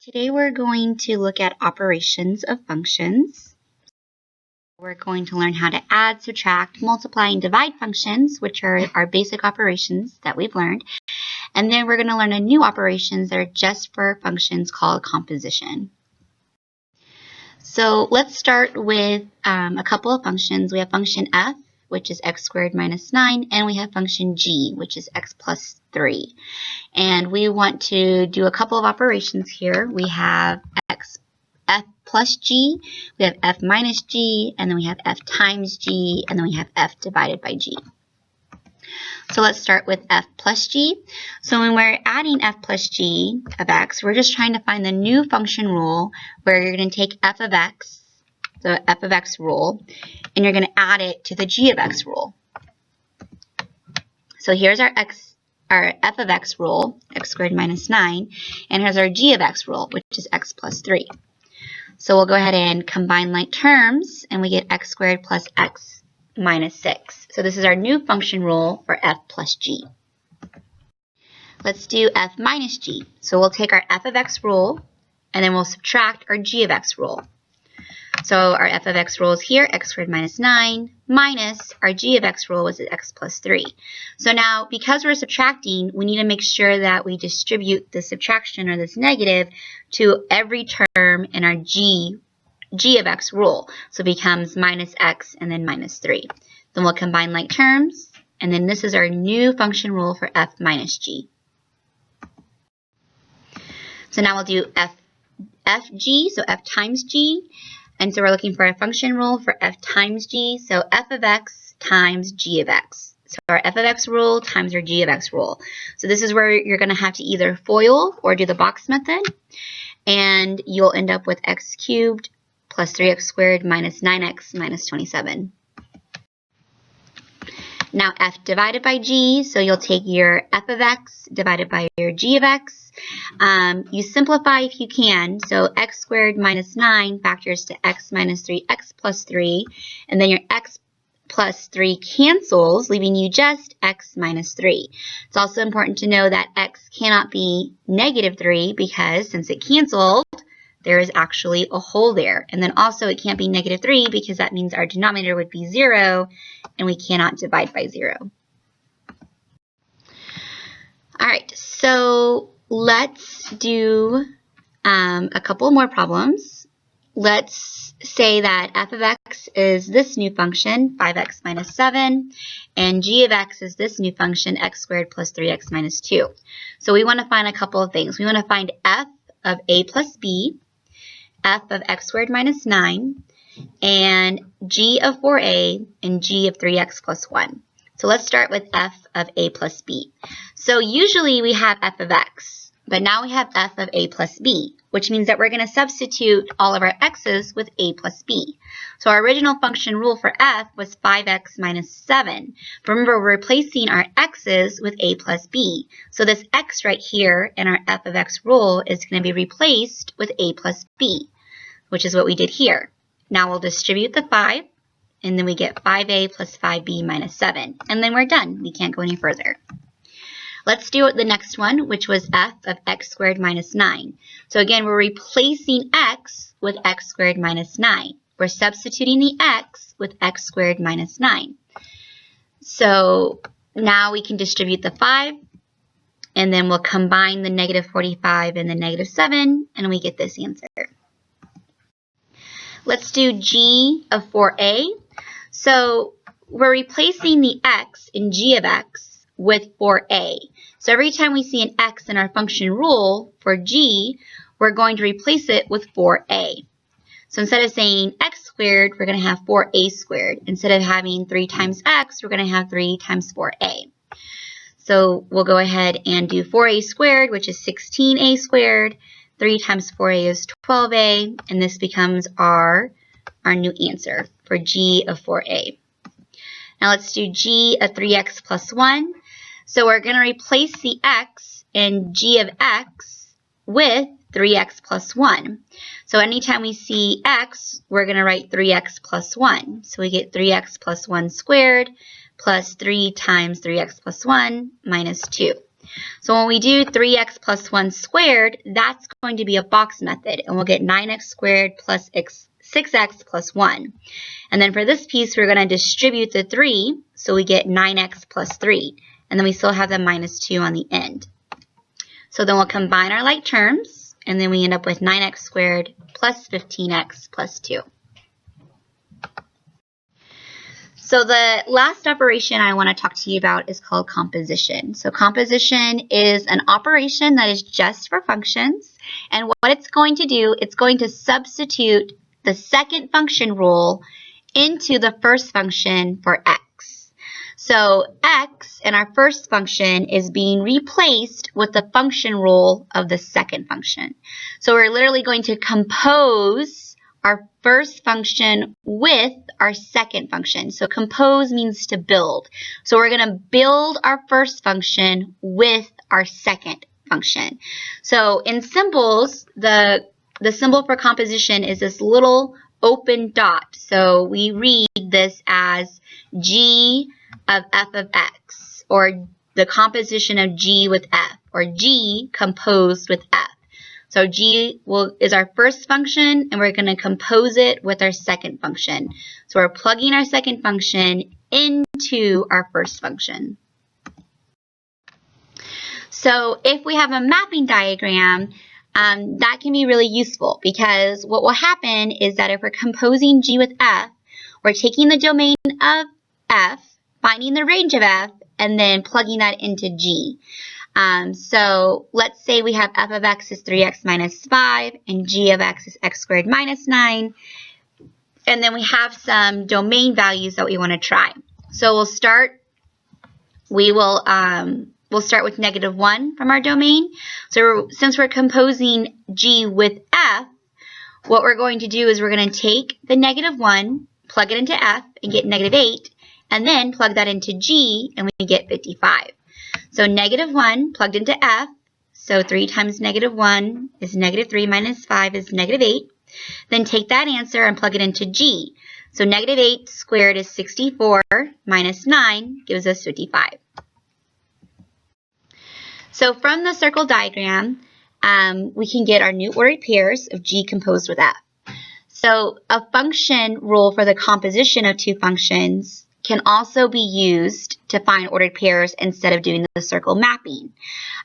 Today we're going to look at operations of functions. We're going to learn how to add, subtract, multiply, and divide functions, which are our basic operations that we've learned. And then we're going to learn a new operations that are just for functions called composition. So let's start with a couple of functions. We have function f, which is x squared minus 9, and we have function g, which is x plus 3. And we want to do a couple of operations here. We have f plus g, we have f minus g, and then we have f times g, and then we have f divided by g. So let's start with f plus g. So when we're adding f plus g of x, we're just trying to find the new function rule where you're going to take f of x, the f of x rule, and you're going to add it to the g of x rule. So here's our f of x rule, x squared minus 9, and here's our g of x rule, which is x plus 3. So we'll go ahead and combine like terms, and we get x squared plus x minus 6. So this is our new function rule for f plus g. Let's do f minus g. So we'll take our f of x rule, and then we'll subtract our g of x rule. So our f of x rule is here, x squared minus 9, minus our g of x rule was x plus 3. So now, because we're subtracting, we need to make sure that we distribute the subtraction or this negative to every term in our g of x rule. So it becomes minus x and then minus 3. Then we'll combine like terms, and then this is our new function rule for f minus g. So now we'll do fg, so f times g. And so we're looking for a function rule for f times g, so f of x times g of x. So our f of x rule times our g of x rule. So this is where you're going to have to either FOIL or do the box method. And you'll end up with x cubed plus 3x squared minus 9x minus 27. Now f divided by g, so you'll take your f of x divided by your g of x. You simplify if you can, so x squared minus 9 factors to x minus 3x plus 3, and then your x plus 3 cancels, leaving you just x minus 3. It's also important to know that x cannot be negative 3 because since it canceled, there is actually a hole there. And then also it can't be negative 3 because that means our denominator would be 0 and we cannot divide by 0. All right, so let's do a couple more problems. Let's say that f of x is this new function, 5x minus 7, and g of x is this new function, x squared plus 3x minus 2. So we want to find a couple of things. We want to find f of a plus b, f of x squared minus 9, and g of 4a, and g of 3x plus 1. So let's start with f of a plus b. So usually we have f of x, but now we have f of a plus b, which means that we're going to substitute all of our x's with a plus b. So our original function rule for f was 5x minus 7. Remember, we're replacing our x's with a plus b. So this x right here in our f of x rule is going to be replaced with a plus b, which is what we did here. Now we'll distribute the 5, and then we get 5a plus 5b minus 7. And then we're done. We can't go any further. Let's do the next one, which was f of x squared minus 9. So again, we're replacing x with x squared minus 9. We're substituting the x with x squared minus 9. So now we can distribute the 5, and then we'll combine the negative 45 and the negative 7, and we get this answer. Let's do g of 4a. So we're replacing the x in g of x with 4a. So every time we see an x in our function rule for g, we're going to replace it with 4a. So instead of saying x squared, we're going to have 4a squared. Instead of having 3 times x, we're going to have 3 times 4a. So we'll go ahead and do 4a squared, which is 16a squared. 3 times 4a is 12a, and this becomes our new answer for g of 4a. Now let's do g of 3x plus 1. So we're going to replace the x in g of x with 3x plus 1. So anytime we see x, we're going to write 3x plus 1. So we get 3x plus 1 squared plus 3 times 3x plus 1 minus 2. So when we do 3x plus 1 squared, that's going to be a box method, and we'll get 9x squared plus 6x plus 1. And then for this piece, we're going to distribute the 3, so we get 9x plus 3. And then we still have the minus 2 on the end. So then we'll combine our like terms, and then we end up with 9x squared plus 15x plus 2. So the last operation I want to talk to you about is called composition. So composition is an operation that is just for functions. And what it's going to do, it's going to substitute the second function rule into the first function for x. So x in our first function is being replaced with the function rule of the second function. So we're literally going to compose our first function with our second function. So compose means to build. So we're going to build our first function with our second function. So in symbols, the symbol for composition is this little open dot. So we read this as G of f of x, or the composition of G with f, or G composed with f. So G is our first function, and we're going to compose it with our second function. So we're plugging our second function into our first function. So if we have a mapping diagram, that can be really useful, because what will happen is that if we're composing G with f, we're taking the domain of f, finding the range of f, and then plugging that into G. So let's say we have f of x is 3x minus 5, and g of x is x squared minus 9. And then we have some domain values that we want to try. So we'll start with -1 from our domain. So since we're composing g with f, what we're going to do is we're going to take the -1, plug it into f, and get -8, and then plug that into g, and we get 55. So -1 plugged into f, so 3 times -1 is -3 minus 5 is -8. Then take that answer and plug it into g. So -8 squared is 64 minus 9 gives us 55. So from the circle diagram, we can get our new ordered pairs of g composed with f. So a function rule for the composition of two functions can also be used to find ordered pairs instead of doing the circle mapping.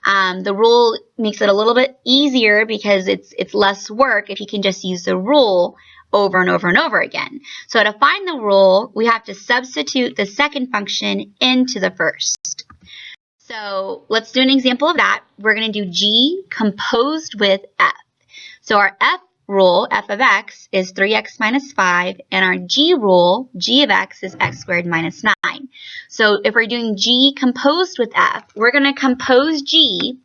The rule makes it a little bit easier because it's less work if you can just use the rule over and over and over again. So to find the rule, we have to substitute the second function into the first. So let's do an example of that. We're going to do g composed with f. So our f rule, f of x, is 3x minus 5, and our g rule, g of x, is x squared minus 9. So if we're doing g composed with f, we're going to compose g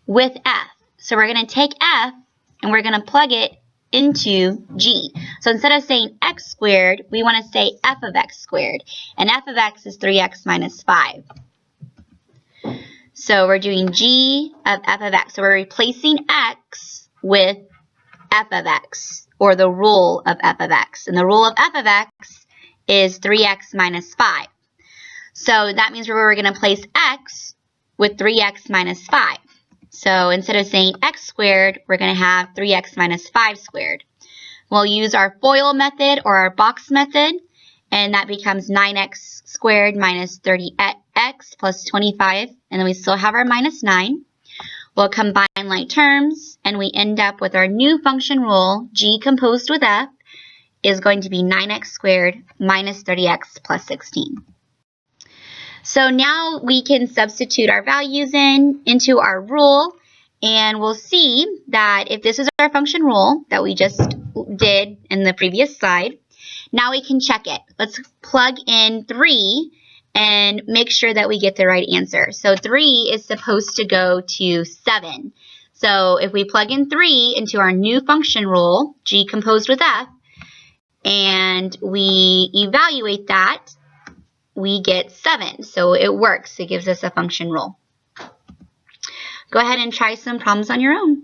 with f. So we're going to take f, and we're going to plug it into g. So instead of saying x squared, we want to say f of x squared, and f of x is 3x minus 5. So we're doing g of f of x. So we're replacing x with f of x, or the rule of f of x. And the rule of f of x is 3x minus 5. So that means we're going to place x with 3x minus 5. So instead of saying x squared, we're going to have 3x minus 5 squared. We'll use our FOIL method or our box method, and that becomes 9x squared minus 30x plus 25, and then we still have our minus 9. We'll combine like terms, and we end up with our new function rule, g composed with f, is going to be 9x squared minus 30x plus 16. So now we can substitute our values into our rule, and we'll see that if this is our function rule that we just did in the previous slide, now we can check it. Let's plug in 3 and make sure that we get the right answer. So 3 is supposed to go to 7. So if we plug in 3 into our new function rule, g composed with f, and we evaluate that, we get 7. So it works. It gives us a function rule. Go ahead and try some problems on your own.